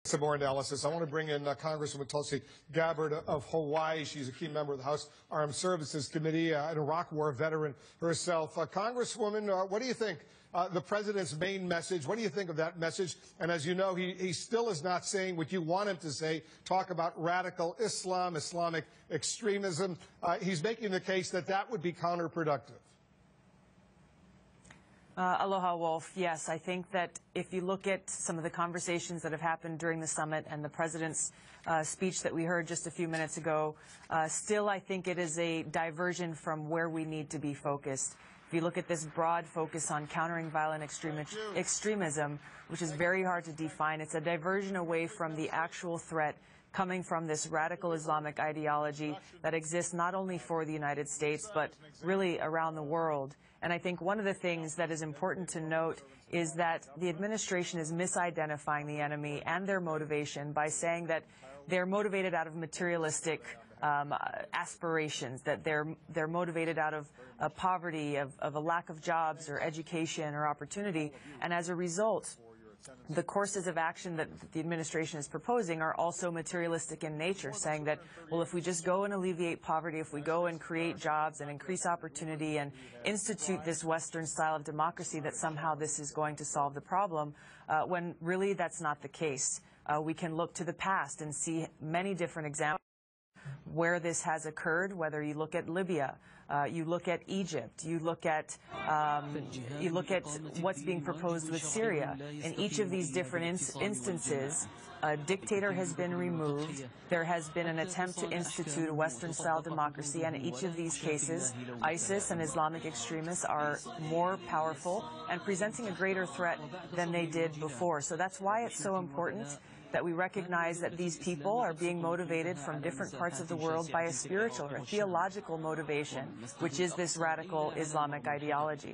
Some more analysis. I want to bring in Congresswoman Tulsi Gabbard of Hawaii. She's a key member of the House Armed Services Committee, an Iraq War veteran herself. Congresswoman, what do you think? The president's main message, what do you think of that message? And as you know, he still is not saying what you want him to say, talk about radical Islam, Islamic extremism. He's making the case that that would be counterproductive. Aloha, Wolf. Yes, I think that if you look at some of the conversations that have happened during the summit and the president's speech that we heard just a few minutes ago, still I think it is a diversion from where we need to be focused. If you look at this broad focus on countering violent extremism, which is very hard to define, it's a diversion away from the actual threat coming from this radical Islamic ideology that exists not only for the United States, but really around the world. And I think one of the things that is important to note is that the administration is misidentifying the enemy and their motivation by saying that they're motivated out of materialistic aspirations, that they're motivated out of poverty, of a lack of jobs or education or opportunity, and as a result, the courses of action that the administration is proposing are also materialistic in nature, saying that, well, if we just go and alleviate poverty, if we go and create jobs and increase opportunity and institute this Western style of democracy, that somehow this is going to solve the problem, when really that's not the case. We can look to the past and see many different examples where this has occurred, whether you look at Libya, you look at Egypt, you look at what's being proposed with Syria. In each of these different instances, a dictator has been removed. There has been an attempt to institute a Western-style democracy, and in each of these cases, ISIS and Islamic extremists are more powerful and presenting a greater threat than they did before. So that's why it's so important that we recognize that these people are being motivated from different parts of the world by a spiritual or theological motivation, which is this radical Islamic ideology.